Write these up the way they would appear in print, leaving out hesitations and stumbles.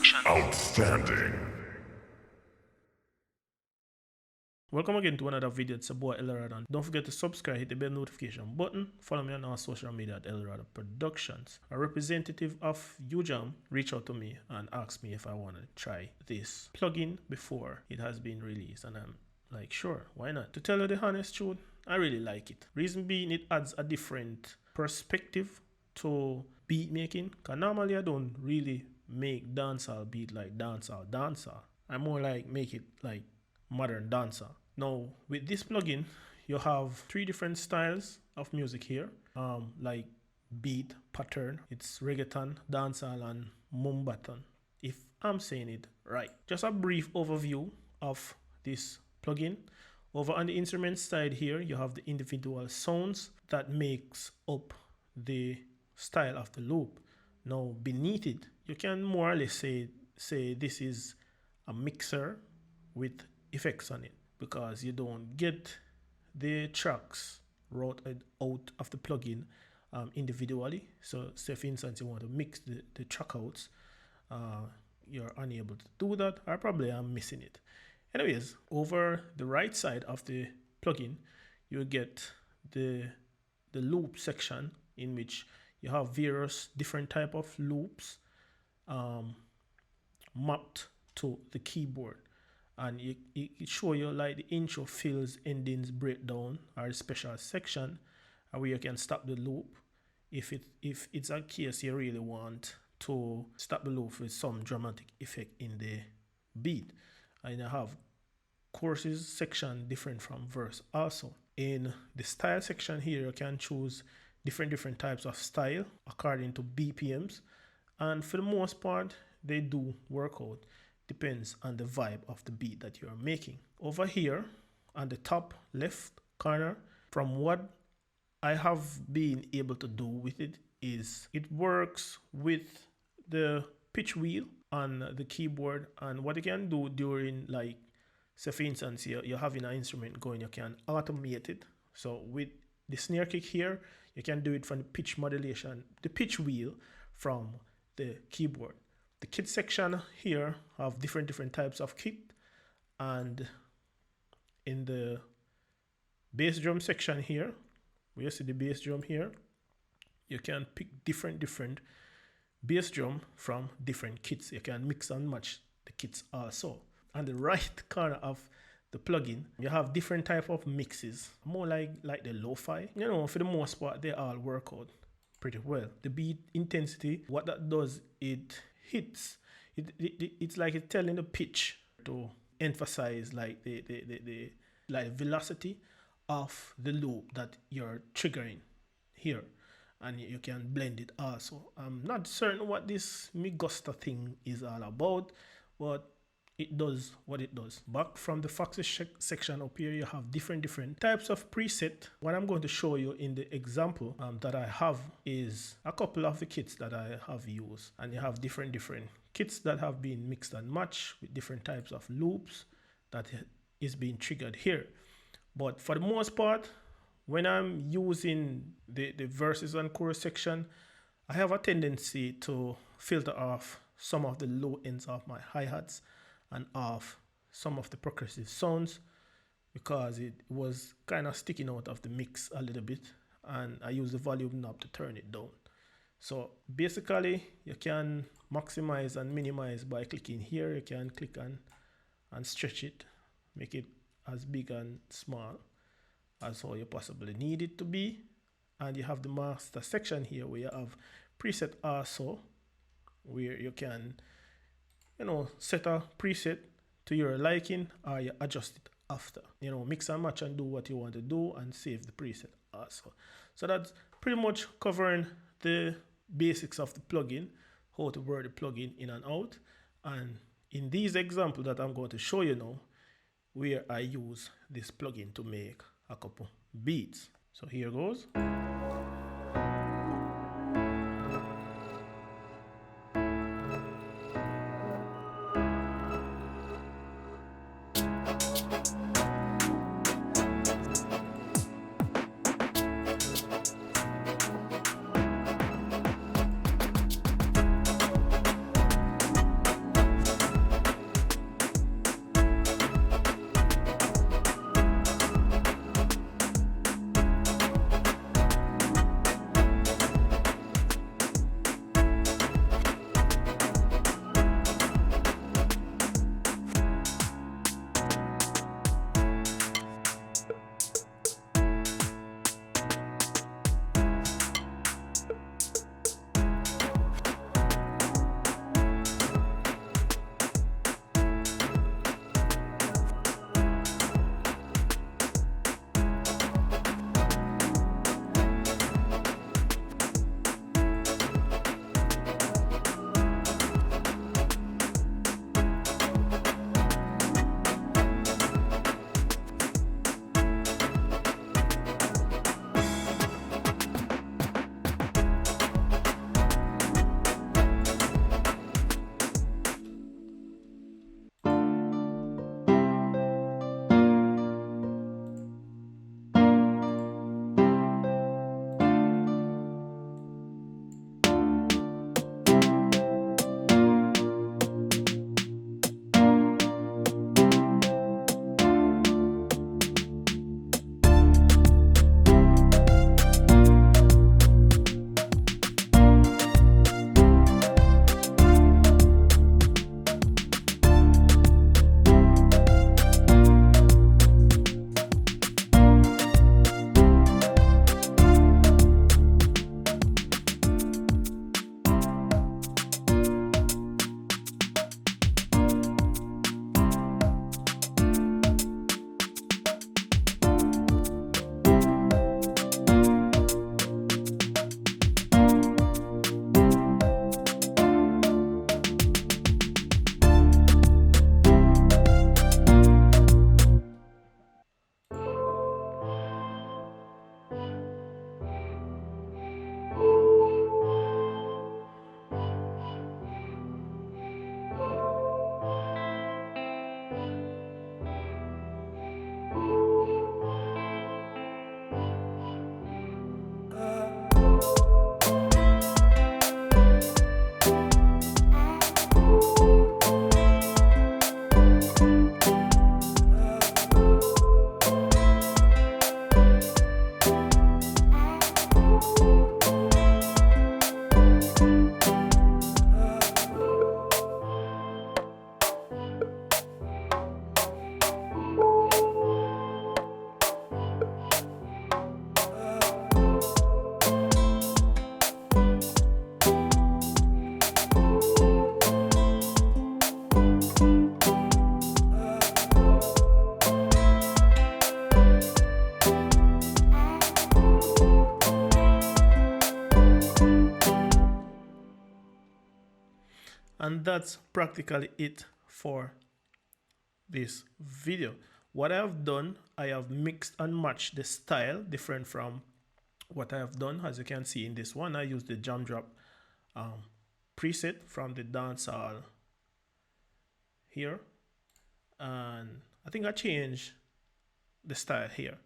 Production. Outstanding. Welcome again to another video. It's your boy eldohrado. Don't forget to subscribe, hit the bell notification button. Follow me on our social media at eldohradoproductions. A representative of Ujam reached out to me and asked me if I want to try this plugin before it has been released, and I'm like, sure, why not? To tell you the honest truth, I really like it. Reason being, it adds a different perspective to beat making, because normally I don't really make dancehall beat like dancehall. I more like make it like modern dancehall. Now with this plugin, you have three different styles of music here, like beat pattern. It's reggaeton, dancehall, and boom-chak, if I'm saying it right. Just a brief overview of this plugin. Over on the instrument side here, you have the individual sounds that makes up the style of the loop. Now beneath it, you can more or less say this is a mixer with effects on it, because you don't get the tracks routed out of the plugin individually. So say for instance you want to mix the track outs, you're unable to do that, or probably I'm missing it. Anyways, over the right side of the plugin, you get the loop section, in which you have various different type of loops mapped to the keyboard, and it show you like the intro, fills, endings, breakdown, or a special section where you can stop the loop if it's a case you really want to stop the loop with some dramatic effect in the beat. And you have choruses section different from verse. Also in the style section here, you can choose different types of style according to BPMs, and for the most part they do work out. Depends on the vibe of the beat that you're making. Over here on the top left corner, from what I have been able to do with it, is it works with the pitch wheel on the keyboard, and what you can do during, like, say for instance you're having an instrument going, you can automate it. So with the snare kick here, you can do it from the pitch modulation, the pitch wheel from the keyboard. The kit section here have different types of kit, and in the bass drum section here, where you see the bass drum here, you can pick different bass drum from different kits. You can mix and match the kits also. On the right corner of the plugin, you have different type of mixes, more like the lo-fi. You know, for the most part, they all work out pretty well. The beat intensity, what that does, it hits. It's like it's telling the pitch to emphasize like the velocity of the loop that you're triggering here, and you can blend it also. I'm not certain what this Migusta thing is all about, but it does what it does. Back from the Foxy section up here, you have different types of preset. What I'm going to show you in the example that I have is a couple of the kits that I have used, and you have different kits that have been mixed and matched with different types of loops that is being triggered here. But for the most part, when I'm using the verses and chorus section, I have a tendency to filter off some of the low ends of my hi-hats and off some of the progressive sounds, because it was kind of sticking out of the mix a little bit, and I use the volume knob to turn it down. So basically you can maximize and minimize by clicking here. You can click and stretch it, make it as big and small as how you possibly need it to be. And you have the master section here, where you have preset also, where you can, you know, set a preset to your liking, or you adjust it after. You know, mix and match and do what you want to do, and save the preset also. So that's pretty much covering the basics of the plugin, how to work the plugin in and out. And in these examples that I'm going to show you now, where I use this plugin to make a couple beats. So here goes. And that's practically it for this video. What I have done, I have mixed and matched the style different from what I have done. As you can see in this one, I used the jam drop preset from the dancehall here, and I think I changed the style here,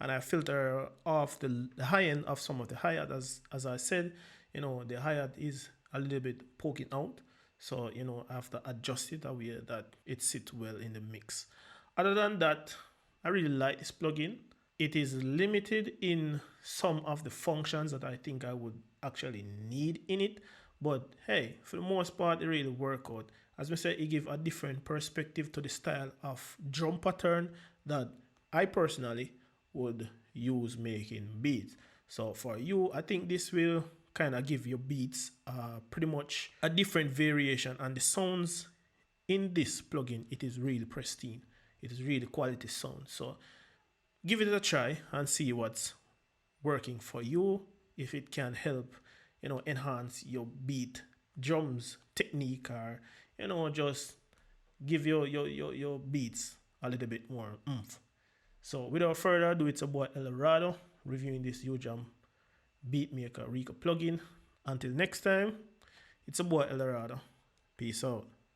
and I filter off the high end of some of the hi-hat. As I said, you know, the hi-hat is a little bit poking out, so you know, I have to adjust it away that it sits well in the mix. Other than that, I really like this plugin. It is limited in some of the functions that I think I would actually need in it, but hey, for the most part, it really works out. As we said, it gives a different perspective to the style of drum pattern that I personally would use making beats. So for you, I think this will kind of give your beats pretty much a different variation, and the sounds in this plugin, it is really pristine. It is really quality sound. So give it a try and see what's working for you. If it can help, you know, enhance your beat drums technique, or you know, just give your beats a little bit more oomph. So without further ado, it's a boy Eldorado reviewing this Ujam Beatmaker RICO plugin. Until next time, it's a boy Eldorado. Peace out.